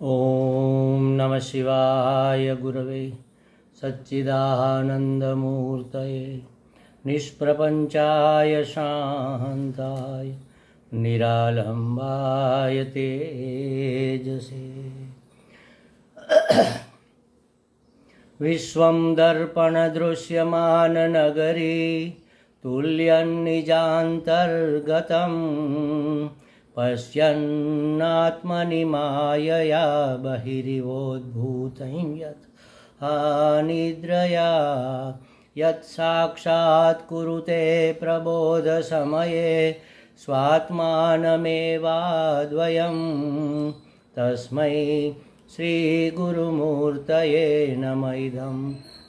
ओम नमः शिवाय गुरवे सच्चिदानन्दमूर्तये निष्प्रपञ्चाय शान्ताय निरालम्बाय तेजसे विश्वं दर्पणदृश्यमाननगरी तुल्यन्निजान्तर्गतं पश्यन्नात्मनि मायया बहिरिवोद्भूतं यत् अनिद्रया यत् साक्षात् कुरुते प्रबोधसमये स्वात्मानमेवाद्वयं तस्मै श्रीगुरुमूर्तये नमः इदं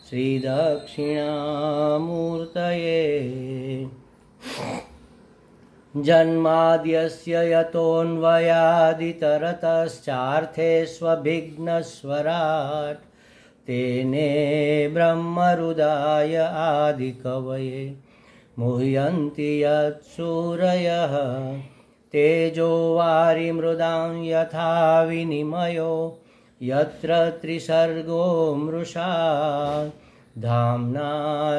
श्रीदक्षिणामूर्तये। जन्माद्यस्य यतोऽन्वयादितरतश्चार्थेष्वभिघ्नस्वराट् तेने ब्रह्महृदाय आदिकवये मुह्यन्ति यत्सूरयः तेजो वारिमृदां यथा विनिमयो यत्र त्रिसर्गो मृषा धाम्ना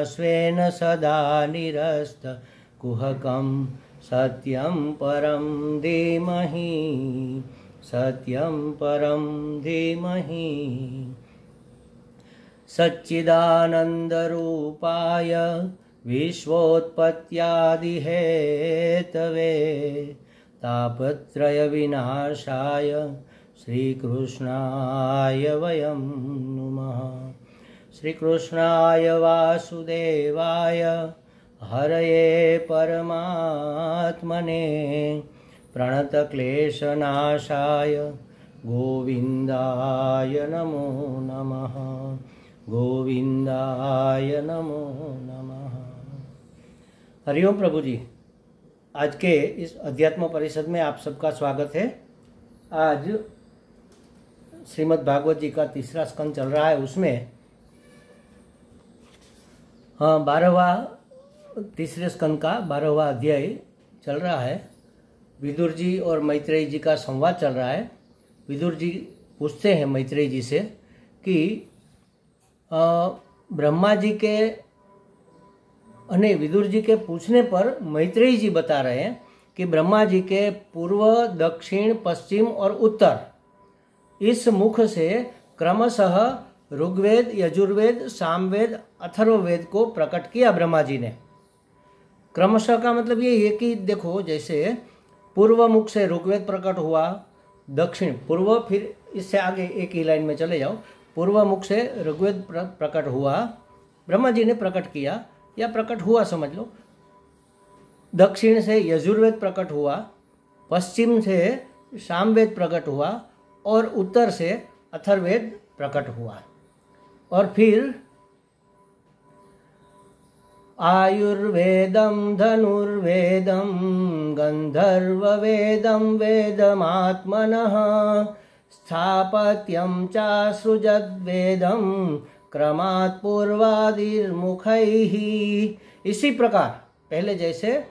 स्वेन सदा निरस्तकुहकं सत्यं परं धीमहि सत्यं परं धीमहि। सच्चिदानन्दरूपाय विश्वोत्पत्त्यादिहेतवे तापत्रयविनाशाय श्रीकृष्णाय वयं नुमः। श्रीकृष्णाय वासुदेवाय हरये परमात्मने प्रणतक्लेशनाशाय गोविन्दाय नमो नमः गोविन्दाय नमो नमः। हरिओम प्रभु जी, आज के इस अध्यात्म परिषद में आप सबका स्वागत है। आज श्रीमद् भागवत जी का तीसरा स्कंद चल रहा है, उसमें तीसरे स्कंद का 12वां अध्याय चल रहा है। विदुर जी और मैत्रेयी जी का संवाद चल रहा है। विदुर जी पूछते हैं मैत्रेयी जी से कि ब्रह्मा जी के विदुर जी के पूछने पर मैत्रेयी जी बता रहे हैं कि ब्रह्मा जी के पूर्व, दक्षिण, पश्चिम और उत्तर इस मुख से क्रमशः ऋग्वेद, यजुर्वेद, सामवेद, अथर्ववेद को प्रकट किया ब्रह्मा जी ने। क्रमशः का मतलब ये है कि देखो, जैसे पूर्व मुख से ऋग्वेद प्रकट हुआ, दक्षिण पूर्व, फिर इससे आगे एक ही लाइन में चले जाओ। पूर्व मुख से ऋग्वेद प्रकट हुआ, ब्रह्मा जी ने प्रकट किया या प्रकट हुआ समझ लो। दक्षिण से यजुर्वेद प्रकट हुआ, पश्चिम से सामवेद प्रकट हुआ और उत्तर से अथर्ववेद प्रकट हुआ। और फिर आयुर्वेदम धनुर्वेदम गंधर्ववेदम वेदमात्मनः स्थापत्यं चासृजद्वेदं क्रमात् पूर्वादिर्मुखैः। इसी प्रकार पहले जैसे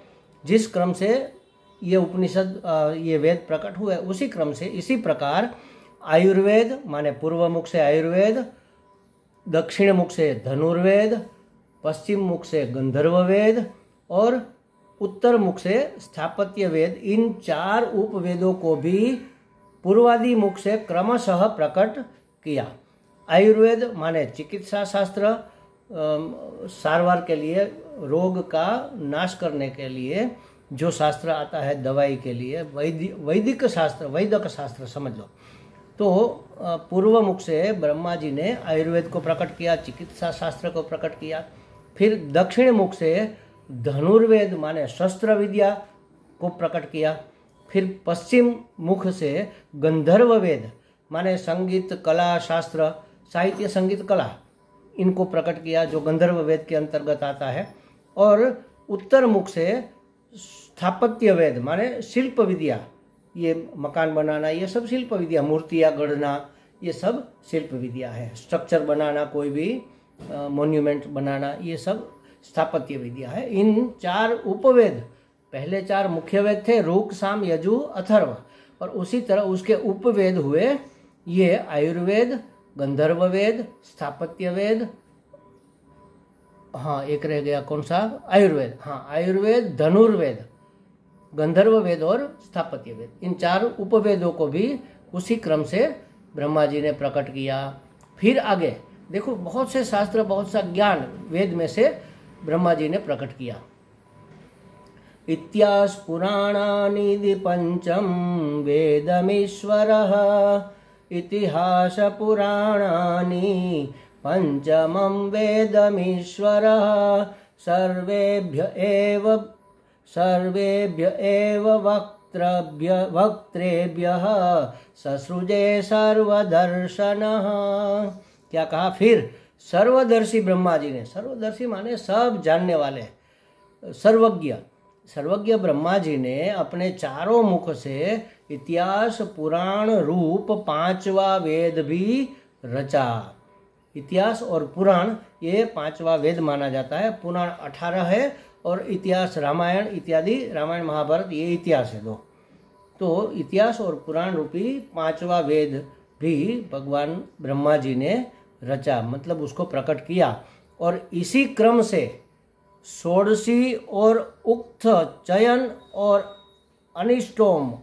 जिस क्रम से ये उपनिषद, ये वेद प्रकट हुए, उसी क्रम से इसी प्रकार आयुर्वेद माने पूर्व मुख से आयुर्वेद, दक्षिण मुख से धनुर्वेद, पश्चिम मुख से गंधर्व वेद और उत्तर मुख से स्थापत्य वेद, इन 4 उपवेदों को भी पूर्वादि मुख से क्रमशः प्रकट किया। आयुर्वेद माने चिकित्सा शास्त्र, सारवार के लिए, रोग का नाश करने के लिए जो शास्त्र आता है, दवाई के लिए वैदिक शास्त्र, वैदिक शास्त्र समझ लो। तो पूर्व मुख से ब्रह्मा जी ने आयुर्वेद को प्रकट किया, चिकित्सा शास्त्र को प्रकट किया। फिर दक्षिण मुख से धनुर्वेद माने शस्त्र विद्या को प्रकट किया। फिर पश्चिम मुख से गंधर्व वेद माने संगीत, कला, शास्त्र, साहित्य, संगीत, कला, इनको प्रकट किया, जो गंधर्व वेद के अंतर्गत आता है। और उत्तर मुख से स्थापत्य वेद माने शिल्प विद्या, ये मकान बनाना, ये सब शिल्प विद्या, मूर्तियाँ गढ़ना, ये सब शिल्प विद्या है। स्ट्रक्चर बनाना, कोई भी मॉन्यूमेंट बनाना, ये सब स्थापत्य विद्या है। इन 4 उपवेद, पहले 4 मुख्य वेद थे, ऋक्, साम, यजु, अथर्व, और उसी तरह उसके उपवेद हुए ये आयुर्वेद, गंधर्व वेद, स्थापत्य वेद, हाँ एक रह गया कौन सा, आयुर्वेद, हाँ आयुर्वेद, धनुर्वेद, गंधर्व वेद और स्थापत्य वेद, इन 4 उपवेदों को भी उसी क्रम से ब्रह्मा जी ने प्रकट किया। फिर आगे देखो बहुत से शास्त्र, बहुत सा ज्ञान वेद में से ब्रह्मा जी ने प्रकट किया। इत्यास पुराणानि पंचम वेदमीश्वरः, इतिहास पुराणानि पंचमं वेदमीश्वरः, सर्वेभ्य एव वक्त्रेभ्यः ससृजे सर्वदर्शनः। क्या कहा फिर? सर्वदर्शी ब्रह्मा जी ने, सर्वदर्शी माने सब जानने वाले, सर्वज्ञ ब्रह्मा जी ने अपने चारों मुख से इतिहास पुराण रूप 5वां वेद भी रचा। इतिहास और पुराण ये 5वां वेद माना जाता है। पुराण 18 है और इतिहास रामायण इत्यादि, रामायण महाभारत ये इतिहास है 2। तो इतिहास और पुराण रूपी 5वां वेद भी भगवान ब्रह्मा जी ने रचा, मतलब उसको प्रकट किया। और इसी क्रम से षोडशी और उक्त, चयन और अनिष्टोम,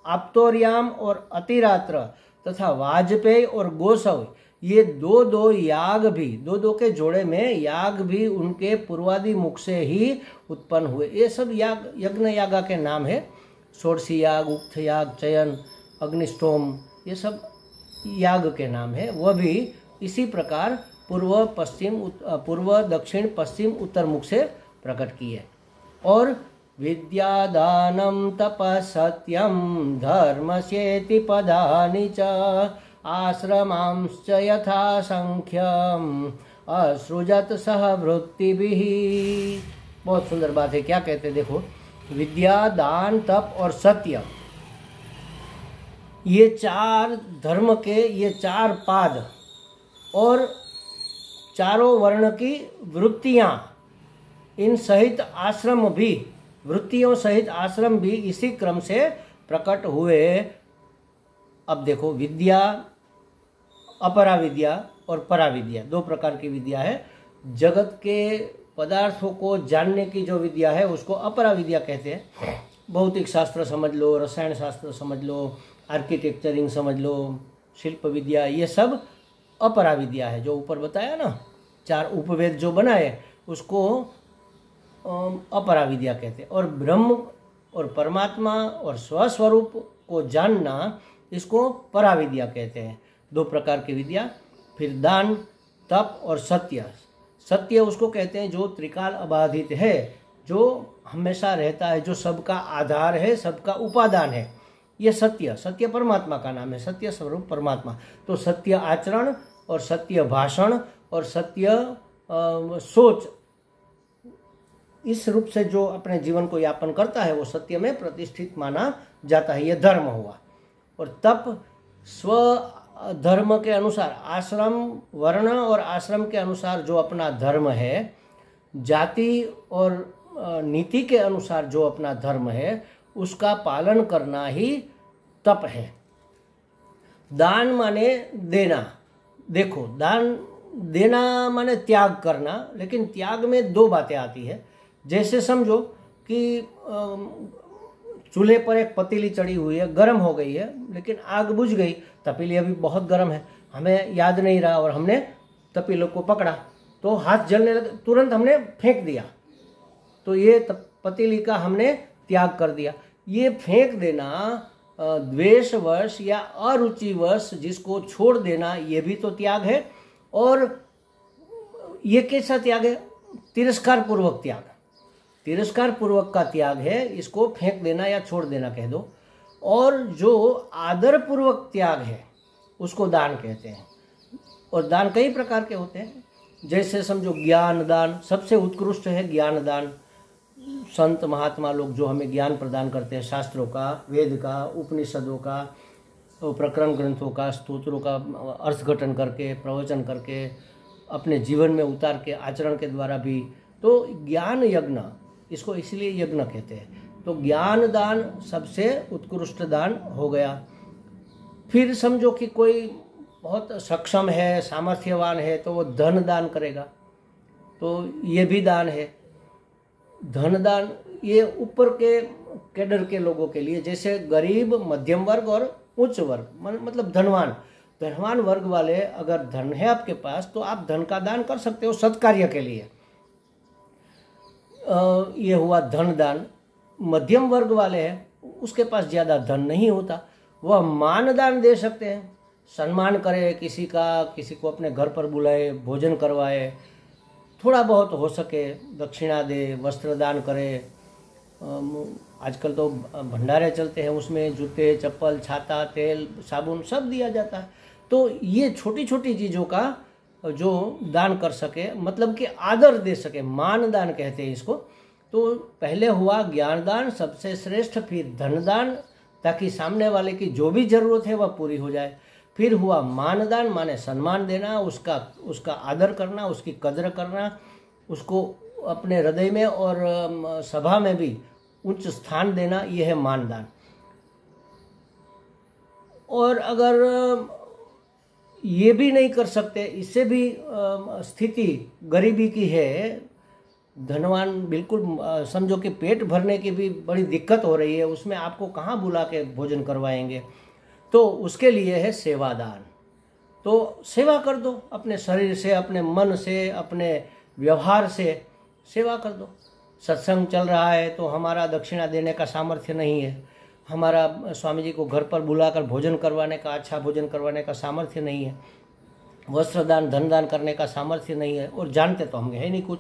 आप्तोर्याम और अतिरात्र तथा वाजपेयी और गोसव, ये दो याग भी, दो के जोड़े में याग भी उनके पूर्वादि मुख से ही उत्पन्न हुए। ये सब याग, यज्ञ यागा के नाम है। षोडशी याग, उक्त याग, चयन, अग्निष्टोम, ये सब याग के नाम है। वह भी इसी प्रकार पूर्व दक्षिण पश्चिम उत्तर मुख से प्रकट किए। और विद्यादानं तपसत्यं धर्मस्येति पदानि च आश्रमांश्च यथा संख्यम असृजत सह वृत्तिभिः। बहुत सुंदर बात है। क्या कहते हैं देखो, विद्या, दान, तप और सत्य, ये 4 धर्म के ये 4 पाद और चारों वर्ण की वृत्तियां, इन सहित आश्रम भी, वृत्तियों सहित आश्रम भी इसी क्रम से प्रकट हुए। अब देखो, विद्या, अपरा विद्या और परा विद्या, 2 प्रकार की विद्या है। जगत के पदार्थों को जानने की जो विद्या है उसको अपरा विद्या कहते हैं। भौतिक शास्त्र समझ लो, रसायन शास्त्र समझ लो, आर्किटेक्चरिंग समझ लो, शिल्प विद्या, ये सब अपरा विद्या है। जो ऊपर बताया ना, 4 उपवेद जो बनाए उसको अपरा विद्या कहते हैं। और ब्रह्म और परमात्मा और स्वस्वरूप को जानना, इसको परा विद्या कहते हैं। 2 प्रकार की विद्या। फिर दान, तप और सत्य। सत्य उसको कहते हैं जो त्रिकाल अबाधित है, जो हमेशा रहता है, जो सबका आधार है, सबका उपादान है। ये सत्य परमात्मा का नाम है, सत्य स्वरूप परमात्मा। तो सत्य आचरण और सत्य भाषण और सत्य सोच, इस रूप से जो अपने जीवन को यापन करता है वो सत्य में प्रतिष्ठित माना जाता है। ये धर्म हुआ। और तप स्व धर्म के अनुसार, आश्रम वर्ण और आश्रम के अनुसार जो अपना धर्म है, जाति और नीति के अनुसार जो अपना धर्म है, उसका पालन करना ही तप है। दान माने देना। देखो, दान देना माने त्याग करना, लेकिन त्याग में 2 बातें आती है। जैसे समझो कि चूल्हे पर एक पतीली चढ़ी हुई है, गर्म हो गई है, लेकिन आग बुझ गई, तपीली अभी बहुत गर्म है, हमें याद नहीं रहा और हमने तपीले को पकड़ा तो हाथ जलने लगे, तुरंत हमने फेंक दिया, तो ये पतीली का हमने त्याग कर दिया। ये फेंक देना, द्वेषवश या अरुचिवश जिसको छोड़ देना, ये भी तो त्याग है। और ये कैसा त्याग है? तिरस्कार पूर्वक त्याग, तिरस्कार पूर्वक का त्याग है, इसको फेंक देना या छोड़ देना कह दो। और जो आदर पूर्वक त्याग है उसको दान कहते हैं। और दान कई प्रकार के होते हैं। जैसे समझो ज्ञान दान सबसे उत्कृष्ट है। ज्ञान दान, संत महात्मा लोग जो हमें ज्ञान प्रदान करते हैं, शास्त्रों का, वेद का, उपनिषदों का, प्रकरण ग्रंथों का, स्तोत्रों का अर्थघटन करके, प्रवचन करके, अपने जीवन में उतार के, आचरण के द्वारा भी, तो ज्ञान यज्ञ, इसको इसलिए यज्ञ कहते हैं। तो ज्ञान दान सबसे उत्कृष्ट दान हो गया। फिर समझो कि कोई बहुत सक्षम है, सामर्थ्यवान है, तो वो धन दान करेगा, तो ये भी दान है। धन दान ये ऊपर के कैडर के लोगों के लिए, जैसे गरीब, मध्यम वर्ग और उच्च वर्ग, मतलब धनवान वर्ग वाले, अगर धन है आपके पास तो आप धन का दान कर सकते हो सत्कार्य के लिए। ये हुआ धन दान। मध्यम वर्ग वाले हैं, उसके पास ज़्यादा धन नहीं होता, वह मान दान दे सकते हैं। सम्मान करे किसी का, किसी को अपने घर पर बुलाए, भोजन करवाए, थोड़ा बहुत हो सके दक्षिणा दे, वस्त्र दान करे। आजकल तो भंडारे चलते हैं, उसमें जूते, चप्पल, छाता, तेल, साबुन सब दिया जाता है। तो ये छोटी छोटी चीज़ों का जो दान कर सके, मतलब कि आदर दे सके, मान दान कहते हैं इसको। तो पहले हुआ ज्ञान दान सबसे श्रेष्ठ, फिर धन दान ताकि सामने वाले की जो भी ज़रूरत है वह पूरी हो जाए। फिर हुआ मान दान, माने सम्मान देना, उसका आदर करना, उसकी कदर करना, उसको अपने हृदय में और सभा में भी उच्च स्थान देना, यह है मान दान। और अगर ये भी नहीं कर सकते, इससे भी स्थिति गरीबी की है, धनवान बिल्कुल समझो कि पेट भरने की भी बड़ी दिक्कत हो रही है, उसमें आपको कहाँ बुला के भोजन करवाएंगे, तो उसके लिए है सेवादान। तो सेवा कर दो, अपने शरीर से, अपने मन से, अपने व्यवहार से सेवा कर दो। सत्संग चल रहा है तो हमारा दक्षिणा देने का सामर्थ्य नहीं है, हमारा स्वामी जी को घर पर बुलाकर भोजन करवाने का, अच्छा भोजन करवाने का सामर्थ्य नहीं है, वस्त्र दान, धन दान करने का सामर्थ्य नहीं है, और जानते तो हम है नहीं कुछ,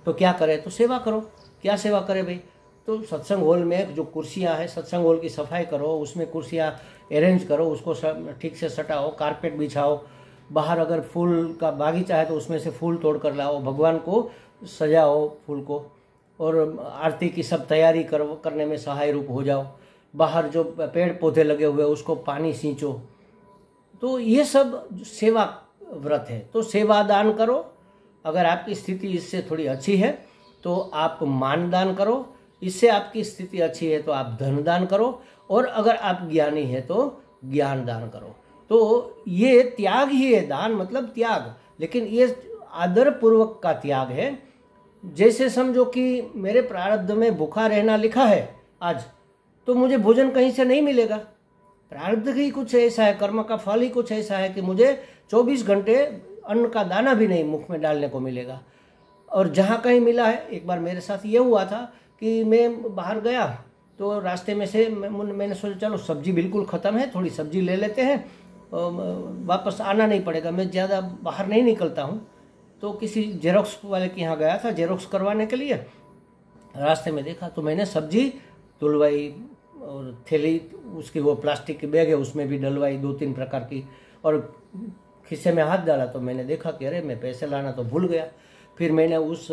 तो क्या करें? तो सेवा करो। क्या सेवा करें भाई? तो सत्संग हॉल में जो कुर्सियां हैं, सत्संग हॉल की सफाई करो, उसमें कुर्सियां अरेंज करो, उसको ठीक से सटाओ, कारपेट बिछाओ, बाहर अगर फूल का बागीचा है तो उसमें से फूल तोड़ कर लाओ, भगवान को सजाओ फूल को, और आरती की सब तैयारी करने में सहाय रूप हो जाओ। बाहर जो पेड़ पौधे लगे हुए उसको पानी सींचो। तो ये सब सेवा व्रत है। तो सेवा दान करो। अगर आपकी स्थिति इससे थोड़ी अच्छी है तो आप मान दान करो, इससे आपकी स्थिति अच्छी है तो आप धन दान करो, और अगर आप ज्ञानी है तो ज्ञान दान करो। तो ये त्याग ही है, दान मतलब त्याग, लेकिन ये आदर पूर्वक का त्याग है। जैसे समझो कि मेरे प्रारब्ध में भूखा रहना लिखा है आज, तो मुझे भोजन कहीं से नहीं मिलेगा। प्रारब्ध ही कुछ ऐसा है, कर्म का फल ही कुछ ऐसा है कि मुझे 24 घंटे अन्न का दाना भी नहीं मुख में डालने को मिलेगा। और जहाँ कहीं मिला है, एक बार मेरे साथ ये हुआ था कि मैं बाहर गया तो रास्ते में से मैंने सोचा चलो सब्जी बिल्कुल ख़त्म है, थोड़ी सब्जी ले लेते हैं, वापस आना नहीं पड़ेगा, मैं ज़्यादा बाहर नहीं निकलता हूँ। तो किसी जेरोक्स वाले के यहाँ गया था जेरोक्स करवाने के लिए, रास्ते में देखा तो मैंने सब्जी तुलवाई, और थैली उसकी वो प्लास्टिक की बैग है उसमें भी डलवाई 2-3 प्रकार की, और खिस्से में हाथ डाला तो मैंने देखा कि अरे मैं पैसे लाना तो भूल गया। फिर मैंने उस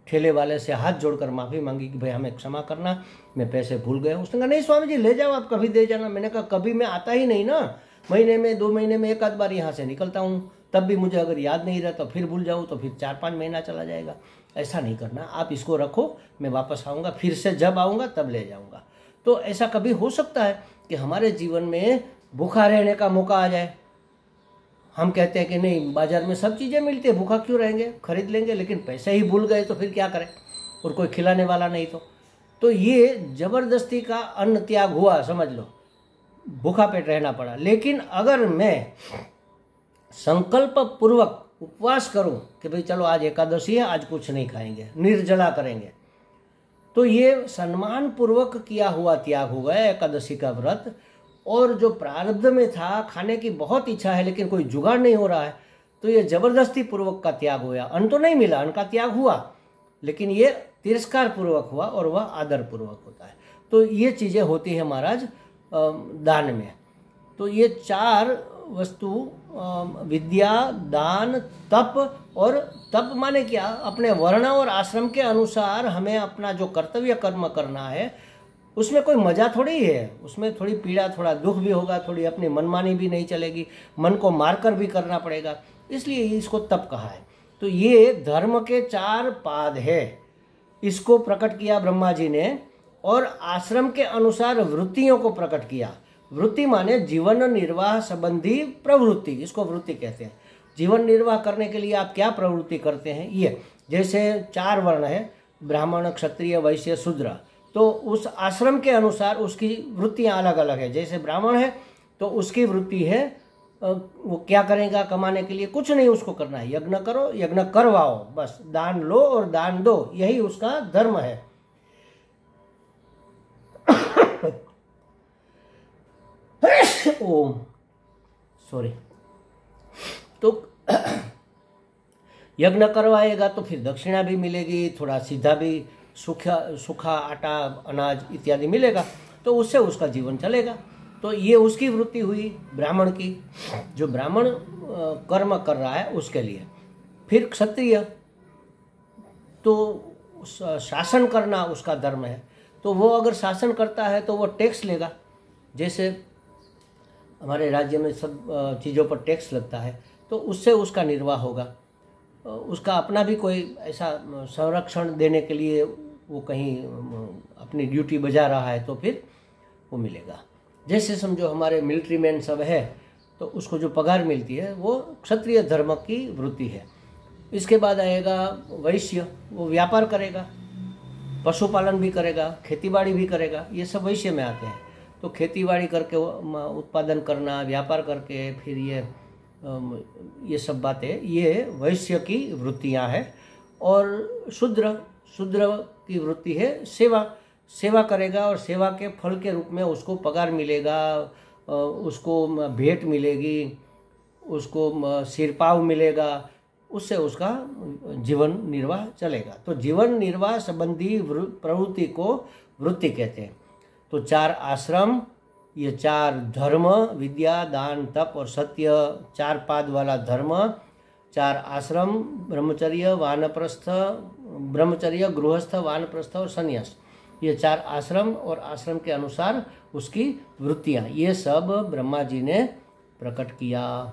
ठेले वाले से हाथ जोड़कर माफ़ी मांगी कि भाई हमें क्षमा करना, मैं पैसे भूल गया। उसने कहा नहीं स्वामी जी ले जाओ, आप कभी दे जाना। मैंने कहा कभी मैं आता ही नहीं ना, महीने में 2 महीने में 1 आध बार यहाँ से निकलता हूँ, तब भी मुझे अगर याद नहीं रहा तो फिर भूल जाऊँ तो फिर 4-5 महीना चला जाएगा। ऐसा नहीं करना, आप इसको रखो, मैं वापस आऊँगा, फिर से जब आऊँगा तब ले जाऊँगा। तो ऐसा कभी हो सकता है कि हमारे जीवन में भूखा रहने का मौका आ जाए। हम कहते हैं कि नहीं बाजार में सब चीज़ें मिलती है, भूखा क्यों रहेंगे, खरीद लेंगे, लेकिन पैसे ही भूल गए तो फिर क्या करें, और कोई खिलाने वाला नहीं तो ये जबरदस्ती का अन्न त्याग हुआ, समझ लो, भूखा पेट रहना पड़ा। लेकिन अगर मैं संकल्प पूर्वक उपवास करूं कि भाई चलो आज एकादशी है, आज कुछ नहीं खाएंगे, निर्जला करेंगे, तो ये सम्मान पूर्वक किया हुआ त्याग हो गया एकादशी का व्रत। और जो प्रारब्ध में था, खाने की बहुत इच्छा है लेकिन कोई जुगाड़ नहीं हो रहा है, तो ये जबरदस्ती पूर्वक का त्याग हुआ। अन्न तो नहीं मिला, अन्न का त्याग हुआ, लेकिन ये तिरस्कार पूर्वक हुआ और वह आदर पूर्वक होता है। तो ये चीज़ें होती है महाराज दान में। तो ये 4 वस्तु, विद्या, दान, तप, और तप माने क्या, अपने वर्ण और आश्रम के अनुसार हमें अपना जो कर्तव्य कर्म करना है उसमें कोई मजा थोड़ी है, उसमें थोड़ी पीड़ा, थोड़ा दुख भी होगा, थोड़ी अपनी मनमानी भी नहीं चलेगी, मन को मारकर भी करना पड़ेगा, इसलिए इसको तप कहा है। तो ये धर्म के 4 पाद है, इसको प्रकट किया ब्रह्मा जी ने, और आश्रम के अनुसार वृत्तियों को प्रकट किया। वृत्ति माने जीवन निर्वाह संबंधी प्रवृत्ति, इसको वृत्ति कहते हैं। जीवन निर्वाह करने के लिए आप क्या प्रवृत्ति करते हैं, ये जैसे 4 वर्ण है, ब्राह्मण, क्षत्रिय, वैश्य, शूद्र, तो उस आश्रम के अनुसार उसकी वृत्तियां अलग अलग है। जैसे ब्राह्मण है तो उसकी वृत्ति है वो क्या करेगा कमाने के लिए, कुछ नहीं उसको करना है, यज्ञ करो, यज्ञ करवाओ, बस दान लो और दान दो, यही उसका धर्म है। ओम सॉरी। तो यज्ञ करवाएगा तो फिर दक्षिणा भी मिलेगी, थोड़ा सीधा भी सूखा आटा, अनाज इत्यादि मिलेगा, तो उससे उसका जीवन चलेगा। तो ये उसकी वृत्ति हुई ब्राह्मण की, जो ब्राह्मण कर्म कर रहा है उसके लिए। फिर क्षत्रिय, तो शासन करना उसका धर्म है, तो वो अगर शासन करता है तो वो टैक्स लेगा। जैसे हमारे राज्य में सब चीज़ों पर टैक्स लगता है, तो उससे उसका निर्वाह होगा। उसका अपना भी कोई ऐसा संरक्षण देने के लिए वो कहीं अपनी ड्यूटी बजा रहा है तो फिर वो मिलेगा। जैसे समझो हमारे मिलिट्री मैन सब है, तो उसको जो पगार मिलती है वो क्षत्रिय धर्म की वृत्ति है। इसके बाद आएगा वैश्य, वो व्यापार करेगा, पशुपालन भी करेगा, खेतीबाड़ी भी करेगा, ये सब वैश्य में आते हैं। तो खेतीबाड़ी करके उत्पादन करना, व्यापार करके फिर ये सब बातें, ये वैश्य की वृत्तियां हैं। और शूद्र की वृत्ति है सेवा करेगा, और सेवा के फल के रूप में उसको पगार मिलेगा, उसको भेंट मिलेगी, उसको सिरपाव मिलेगा, उससे उसका जीवन निर्वाह चलेगा। तो जीवन निर्वाह संबंधी प्रवृत्ति को वृत्ति कहते हैं। तो 4 आश्रम, ये 4 धर्म, विद्या, दान, तप और सत्य, 4 पाद वाला धर्म, 4 आश्रम, ब्रह्मचर्य, गृहस्थ, वानप्रस्थ और संन्यास, ये 4 आश्रम, और आश्रम के अनुसार उसकी वृत्तियां, ये सब ब्रह्मा जी ने प्रकट किया।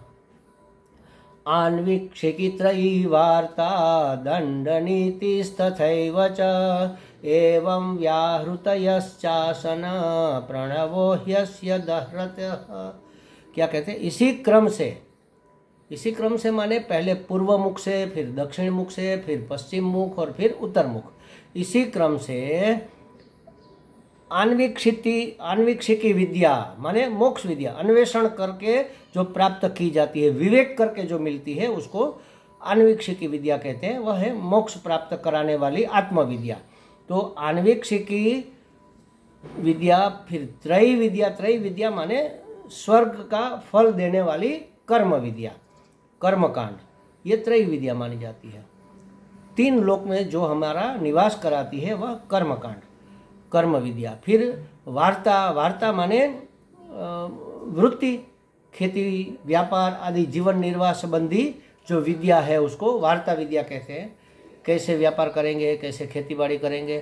आन्वीक्षिकी त्रयी वार्ता दंड नीतिस्तथैव च एवं व्याहृतयश्चासन प्रणवो ह्यस्य दह्रतः। क्या कहते हैं, इसी क्रम से माने पहले पूर्व मुख से, फिर दक्षिण मुख से, फिर पश्चिम मुख और फिर उत्तर मुख, इसी क्रम से आन्वीक्षिकी विद्या माने मोक्ष विद्या, अन्वेषण करके जो प्राप्त की जाती है, विवेक करके जो मिलती है, उसको आन्वीक्षिकी विद्या कहते हैं। वह है मोक्ष प्राप्त कराने वाली आत्मविद्या। तो आन्वीक्षिकी विद्या, फिर त्रयी विद्या माने स्वर्ग का फल देने वाली कर्म विद्या, कर्मकांड, ये त्रयी विद्या मानी जाती है। 3 लोक में जो हमारा निवास कराती है वह कर्मकांड, कर्म विद्या। फिर वार्ता माने वृत्ति, खेती, व्यापार आदि जीवन निर्वाह संबंधी जो विद्या है उसको वार्ता विद्या कहते हैं। कैसे व्यापार करेंगे, कैसे खेतीबाड़ी करेंगे,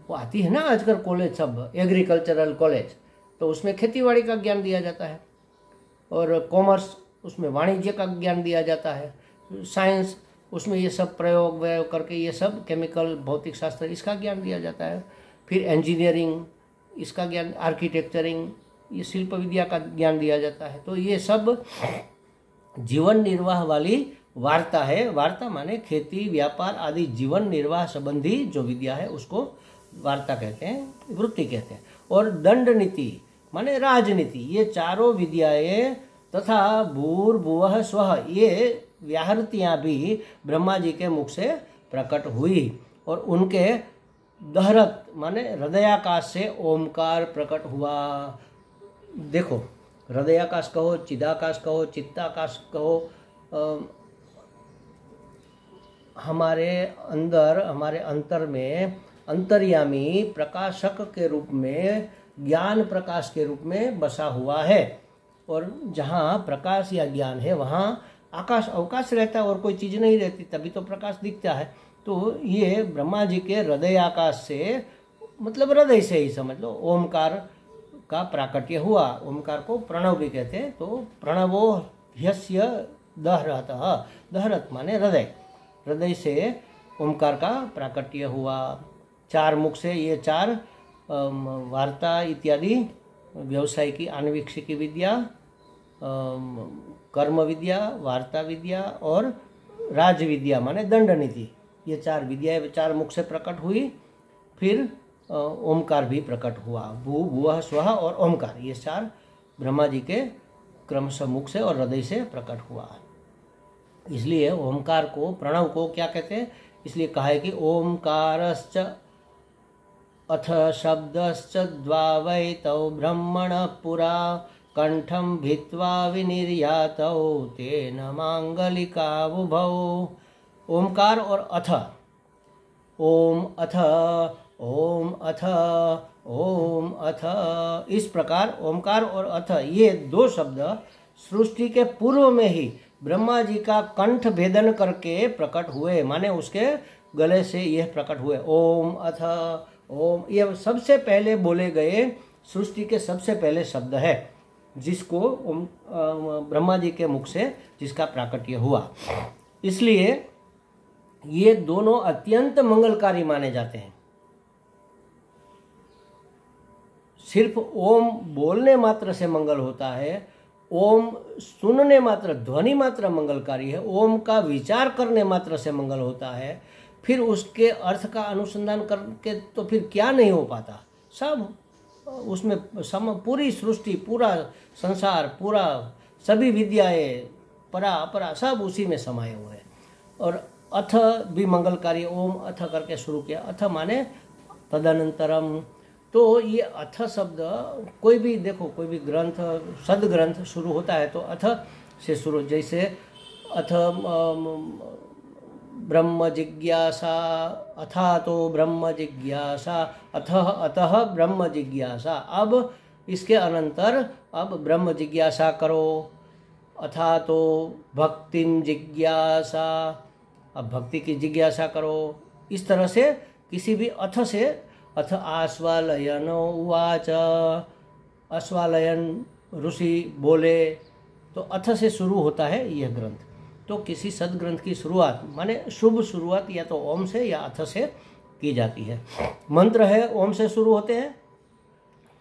वो आती है ना आजकल कॉलेज, सब एग्रीकल्चरल कॉलेज, तो उसमें खेतीबाड़ी का ज्ञान दिया जाता है। और कॉमर्स, उसमें वाणिज्य का ज्ञान दिया जाता है। साइंस, उसमें ये सब प्रयोग करके ये सब केमिकल, भौतिक शास्त्र, इसका ज्ञान दिया जाता है। फिर इंजीनियरिंग, इसका ज्ञान, आर्किटेक्चरिंग, ये शिल्प विद्या का ज्ञान दिया जाता है। तो ये सब जीवन निर्वाह वाली वार्ता है। वार्ता माने खेती, व्यापार आदि जीवन निर्वाह संबंधी जो विद्या है उसको वार्ता कहते हैं, वृत्ति कहते हैं। और दंड नीति माने राजनीति, ये चारों विद्याएं तथा भूर्भुवः स्वः, ये व्याहृतियां भी ब्रह्मा जी के मुख से प्रकट हुई। और उनके दहरत माने हृदयाकाश से ओमकार प्रकट हुआ। देखो, हृदयाकाश कहो, चिदाकाश कहो, चित्ताकाश कहो, हमारे अंदर, हमारे अंतर में अंतर्यामी प्रकाशक के रूप में, ज्ञान प्रकाश के रूप में बसा हुआ है। और जहाँ प्रकाश या ज्ञान है वहाँ आकाश अवकाश रहता है और कोई चीज़ नहीं रहती, तभी तो प्रकाश दिखता है। तो ये ब्रह्मा जी के हृदय आकाश से, मतलब हृदय से ही समझ लो, ओमकार का प्राकट्य हुआ। ओमकार को प्रणव भी कहते हैं। तो प्रणवो ह्यस्य दहरतः, दहरत माने हृदय, हृदय से ओमकार का प्राकट्य हुआ। 4 मुख से ये 4 वार्ता इत्यादि व्यवसायिकी आन्वीक्षिकी विद्या, कर्म विद्या, वार्ता विद्या और राज विद्या माने दंड नीति, ये 4 विद्याएं 4 मुख से प्रकट हुई। फिर ओमकार भी प्रकट हुआ, भू भुवः स्वः और ओमकार, ये 4 ब्रह्मा जी के क्रमशः मुख से और हृदय से प्रकट हुआ। इसलिए ओमकार को, प्रणव को क्या कहते हैं, इसलिए कहा है कि ओमकारश्च अथ शब्दश्च द्वावैतौ ब्रह्मण पुरा कंठम भित्वा विनिर्यातौ तेन मांगलिकावुभौ। ओमकार और अथ, ओम अथ, ओम अथ, ओम अथ, इस प्रकार ओमकार और अथ ये 2 शब्द सृष्टि के पूर्व में ही ब्रह्मा जी का कंठ भेदन करके प्रकट हुए, माने उसके गले से यह प्रकट हुए। ओम अथ ओम, ये सबसे पहले बोले गए सृष्टि के सबसे पहले शब्द है, जिसको ब्रह्मा जी के मुख से जिसका प्राकट्य हुआ। इसलिए ये दोनों अत्यंत मंगलकारी माने जाते हैं। सिर्फ ओम बोलने मात्र से मंगल होता है, ओम सुनने मात्र, ध्वनि मात्र मंगलकारी है, ओम का विचार करने मात्र से मंगल होता है। फिर उसके अर्थ का अनुसंधान करके तो फिर क्या नहीं हो पाता, सब उसमें पूरी सृष्टि, पूरा संसार, पूरा सभी विद्याएं, परा अपरा सब उसी में समाये हुए हैं। और अथ भी मंगलकारी, ओम अथ करके शुरू किया, अथ माने तदनंतरम। तो ये अथ शब्द कोई भी देखो, कोई भी ग्रंथ, सदग्रंथ शुरू होता है तो अथ से शुरू, जैसे अथ ब्रह्म जिज्ञासा, अथा तो ब्रह्म जिज्ञासा, अतः ब्रह्म जिज्ञासा। अब इसके अनंतर अब ब्रह्म जिज्ञासा करो, अथा तो भक्तिम जिज्ञासा, अब भक्ति की जिज्ञासा करो। इस तरह से किसी भी अथ से, अथ आश्वालयन उवाच, अश्वालयन ऋषि बोले, तो अथ से शुरू होता है यह ग्रंथ। तो किसी सदग्रंथ की शुरुआत माने शुभ शुरुआत या तो ओम से या अथ से की जाती है। मंत्र है ओम से शुरू होते हैं,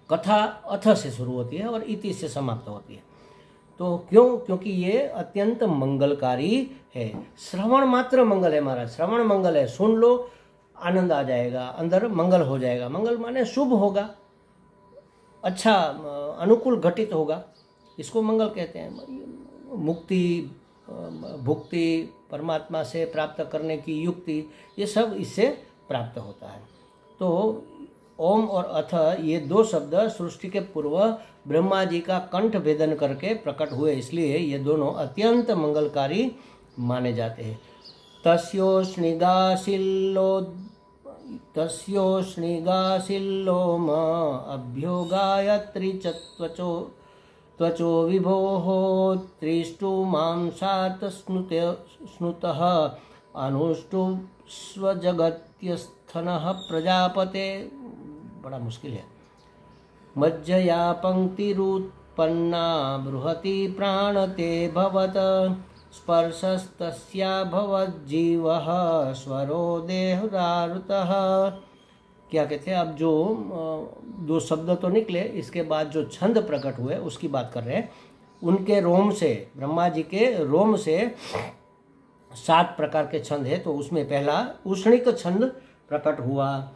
कथा अथ से शुरू होती है और इति से समाप्त होती है। तो क्यों? क्योंकि ये अत्यंत मंगलकारी है। श्रवण मात्र मंगल है महाराज, श्रवण मंगल है, सुन लो आनंद आ जाएगा, अंदर मंगल हो जाएगा। मंगल माने शुभ होगा, अच्छा अनुकूल घटित होगा, इसको मंगल कहते हैं। मुक्ति, भुक्ति, परमात्मा से प्राप्त करने की युक्ति, ये सब इससे प्राप्त होता है। तो ओम और अथ ये 2 शब्द सृष्टि के पूर्व ब्रह्मा जी का कंठ भेदन करके प्रकट हुए, इसलिए ये दोनों अत्यंत मंगलकारी माने जाते हैं। तस्योष्णिगाशिल्लोम अभ्यो गायत्री च त्वचो विभोः त्रिष्टु मांसात् स्नुतः अनुष्टु स्वजगत्यस्थनः प्रजापते। बड़ा मुश्किल है। मज्जया पंक्तिरुत्पन्ना बृहति प्राणते भवत स्पर्शस्तस्या भवज्जीवः स्वरो देहदारुतः। क्या कहते हैं, अब जो 2 शब्द तो निकले, इसके बाद जो छंद प्रकट हुए उसकी बात कर रहे हैं। उनके रोम से, ब्रह्मा जी के रोम से 7 प्रकार के छंद है। तो उसमें पहला उष्णिक छंद प्रकट हुआ,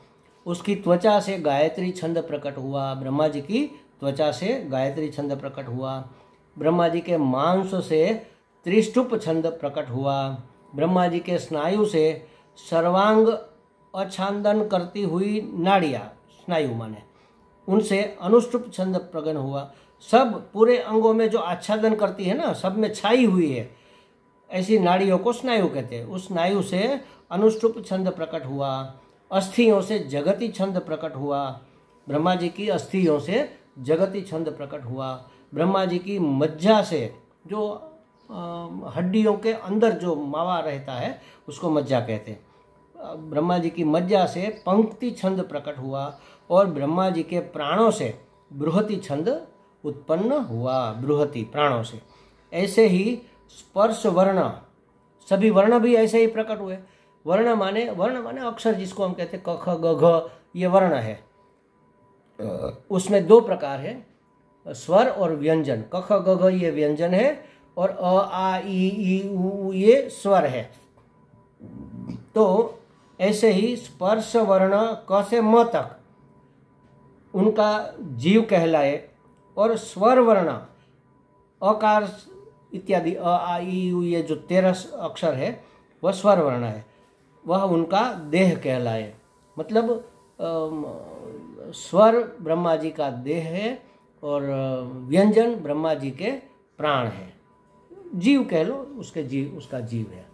उसकी त्वचा से गायत्री छंद प्रकट हुआ, ब्रह्मा जी की त्वचा से गायत्री छंद प्रकट हुआ। ब्रह्मा जी के मांस से त्रिष्टुप छंद प्रकट हुआ। ब्रह्मा जी के स्नायु से सर्वांग आच्छादन करती हुई नाड़ियाँ, स्नायु माने, उनसे अनुष्टुप छंद प्रगन हुआ। सब पूरे अंगों में जो आच्छादन करती है ना, सब में छाई हुई है, ऐसी नाड़ियों को स्नायु कहते हैं। उस स्नायु से अनुष्टुप छंद प्रकट हुआ। अस्थियों से जगति छंद प्रकट हुआ। ब्रह्मा जी की अस्थियों से जगति छंद प्रकट हुआ। ब्रह्मा जी की मज्जा से, जो हड्डियों के अंदर जो मावा रहता है उसको मज्जा कहते हैं, ब्रह्मा जी की मज्जा से पंक्ति छंद प्रकट हुआ। और ब्रह्मा जी के प्राणों से बृहति छंद उत्पन्न हुआ, बृहति प्राणों से। ऐसे ही स्पर्श वर्ण, सभी वर्ण भी ऐसे ही प्रकट हुए। वर्ण माने अक्षर, जिसको हम कहते हैं क ख ग घ, ये वर्ण है। उसमें 2 प्रकार है, स्वर और व्यंजन, क ख ग घ ये व्यंजन है और अ आ ई उ ये स्वर है। तो ऐसे ही स्पर्श वर्ण क से म तक उनका जीव कहलाए और स्वर वर्ण अकार इत्यादि अ आ ई उ ये जो 13 अक्षर है वह स्वर वर्ण है, वह उनका देह कहलाए। मतलब स्वर ब्रह्मा जी का देह है और व्यंजन ब्रह्मा जी के प्राण है, जीव कह लो, उसके जीव, उसका जीव है।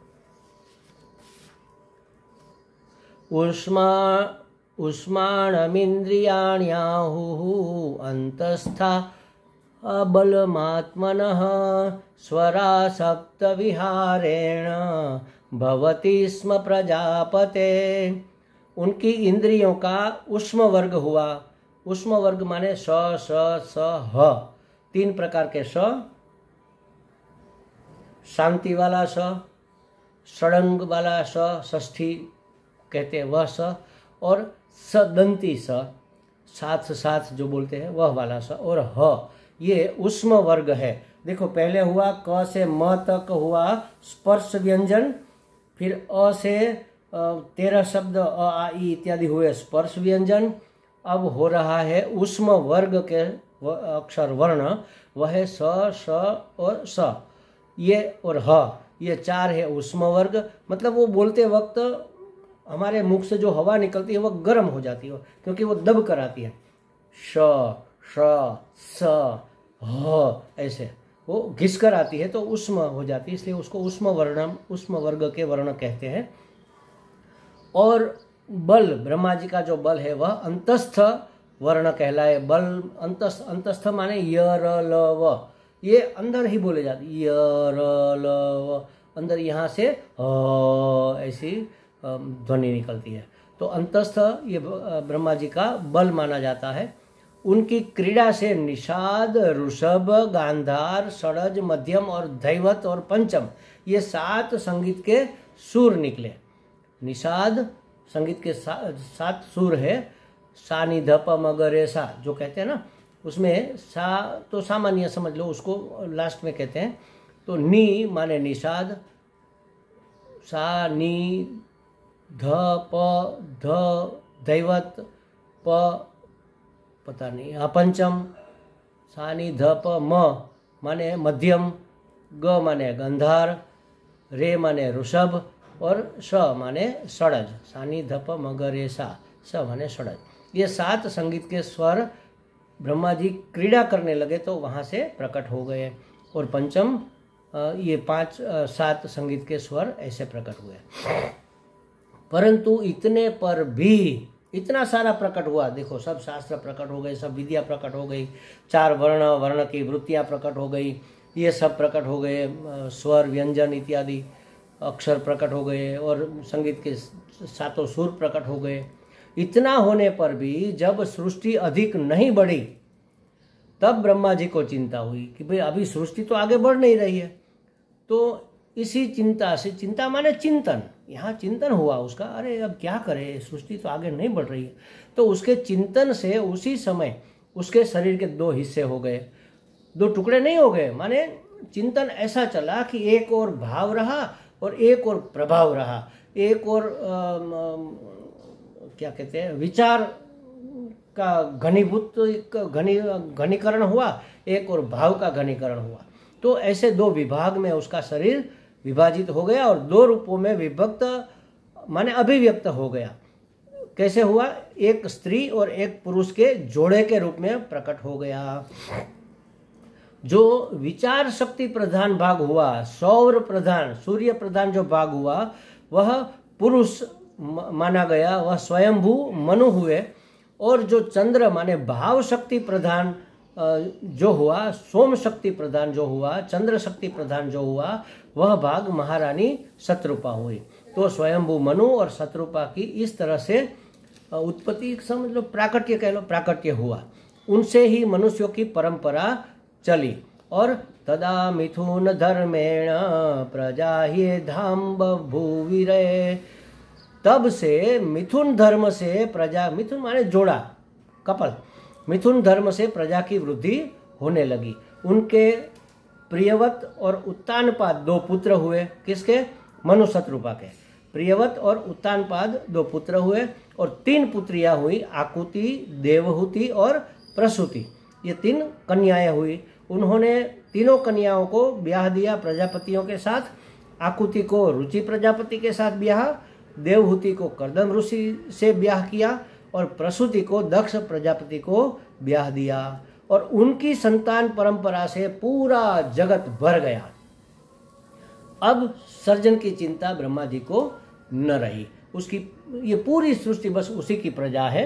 उष्माणमिन्द्रियाण्याहुः अंतस्था बलमात्मनः स्वरासक्तविहारेण भवति स्म प्रजापते। उनकी इंद्रियों का उष्म वर्ग हुआ। उष्म वर्ग माने स स स ह, 3 प्रकार के स, शांति वाला स, षडंग वाला स, षष्ठी कहते हैं वह स, और सदंती स, साथ साथ जो बोलते हैं वह वाला स, और ह ये उष्म वर्ग है। देखो पहले हुआ क से म तक हुआ स्पर्श व्यंजन, फिर अ से 13 शब्द अ आ ई इत्यादि हुए स्पर्श व्यंजन। अब हो रहा है उष्म वर्ग के अक्षर वर्ण, वह है स स और स, ये और ह, ये 4 है उष्म वर्ग। मतलब वो बोलते वक्त हमारे मुख से जो हवा निकलती है वह गर्म हो जाती है, क्योंकि वो दब कर आती है। श श स ह, ऐसे वो घिस कर आती है तो उष्म हो जाती है, इसलिए उसको उष्म वर्ग के वर्ण कहते हैं। और बल, ब्रह्मा जी का जो बल है वह अंतस्थ वर्ण कहलाए। बल अंतस्थ माने य र ल व, ये अंदर ही बोले जाते, य र ल व, अंदर यहाँ से ऐसी ध्वनि निकलती है। तो अंतस्थ ये ब्रह्मा जी का बल माना जाता है। उनकी क्रीड़ा से निषाद, ऋषभ, गांधार, षडज, मध्यम और दैवत और पंचम, ये 7 संगीत के सुर निकले। निषाद संगीत के 7 सुर है, सा नि ध प म ग रे सा जो कहते हैं ना, उसमें सा तो सामान्य समझ लो, उसको लास्ट में कहते हैं। तो नी माने निषाद, सा नी ध प ध दैवत, प पता नहीं पंचम, सा नि ध प म माने मध्यम, ग माने गंधार, रे माने ऋषभ और स माने षडज, सा नि ध प म ग रे सा, स माने षडज। ये 7 संगीत के स्वर ब्रह्मा जी क्रीड़ा करने लगे तो वहाँ से प्रकट हो गए। और पंचम ये 7 संगीत के स्वर ऐसे प्रकट हुए। परंतु इतने पर भी इतना सारा प्रकट हुआ, देखो सब शास्त्र प्रकट हो गए, सब विद्या प्रकट हो गई, 4 वर्ण की वृत्तियाँ प्रकट हो गई, ये सब प्रकट हो गए, स्वर व्यंजन इत्यादि अक्षर प्रकट हो गए और संगीत के 7 सुर प्रकट हो गए। इतना होने पर भी जब सृष्टि अधिक नहीं बढ़ी तब ब्रह्मा जी को चिंता हुई कि भाई अभी सृष्टि तो आगे बढ़ नहीं रही है। तो इसी चिंता से, चिंता माने चिंतन, यहाँ चिंतन हुआ उसका, अरे अब क्या करें, सृष्टि तो आगे नहीं बढ़ रही है। तो उसके चिंतन से उसी समय उसके शरीर के 2 हिस्से हो गए, 2 टुकड़े नहीं हो गए, माने चिंतन ऐसा चला कि एक और भाव रहा और एक और प्रभाव रहा, एक और क्या कहते हैं विचार का घनीकरण हुआ, एक और भाव का घनीकरण हुआ। तो ऐसे 2 विभाग में उसका शरीर विभाजित हो गया और 2 रूपों में विभक्त माने अभिव्यक्त हो गया। कैसे हुआ? एक स्त्री और एक पुरुष के जोड़े के रूप में प्रकट हो गया। जो विचार शक्ति प्रधान भाग हुआ, सौर प्रधान, सूर्य प्रधान जो भाग हुआ, वह पुरुष माना गया, वह स्वयंभू मनु हुए। और जो चंद्र माने भाव शक्ति प्रधान जो हुआ, सोम शक्ति प्रधान जो हुआ, चंद्र शक्ति प्रधान जो हुआ, वह भाग महारानी शत्रुपा हुई। तो स्वयंभू मनु और शत्रुपा की इस तरह से उत्पत्ति, समझ लो प्राकट्य कह लो, प्राकट्य हुआ। उनसे ही मनुष्यों की परंपरा चली। और तदा मिथुन धर्मेण प्रजा ये धाम बभूविरे, तब से मिथुन धर्म से प्रजा, मिथुन माने जोड़ा, कपल, मिथुन धर्म से प्रजा की वृद्धि होने लगी। उनके प्रियवत और उत्तानपाद 2 पुत्र हुए। किसके? मनु शत्रुपा के। प्रियवत और उत्तानपाद 2 पुत्र हुए और 3 पुत्रियां हुई, आकुति, देवहूति और प्रसूति। ये 3 कन्याएं हुई। उन्होंने तीनों कन्याओं को ब्याह दिया प्रजापतियों के साथ। आकुति को रुचि प्रजापति के साथ ब्याह, देवहूति को कर्दम ऋषि से ब्याह किया और प्रसूति को दक्ष प्रजापति को ब्याह दिया। और उनकी संतान परंपरा से पूरा जगत भर गया। अब सर्जन की चिंता ब्रह्मा जी को न रही। उसकी ये पूरी सृष्टि बस उसी की प्रजा है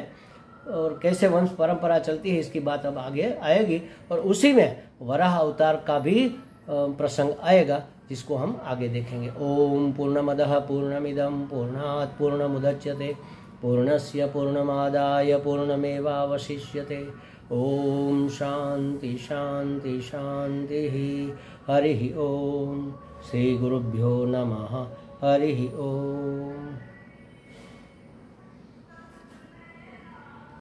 और कैसे वंश परंपरा चलती है इसकी बात अब आगे आएगी। और उसी में वराह अवतार का भी प्रसंग आएगा जिसको हम आगे देखेंगे। ओम पूर्णमदः पूर्णमिदं पूर्णात् पूर्णमुदच्यते पूर्णस्य पूर्णमादाय पूर्णमेवावशिष्यते। ओम शांति शांति शांति। हरि ओम। श्री गुरुभ्यो नमः। हरि ओम।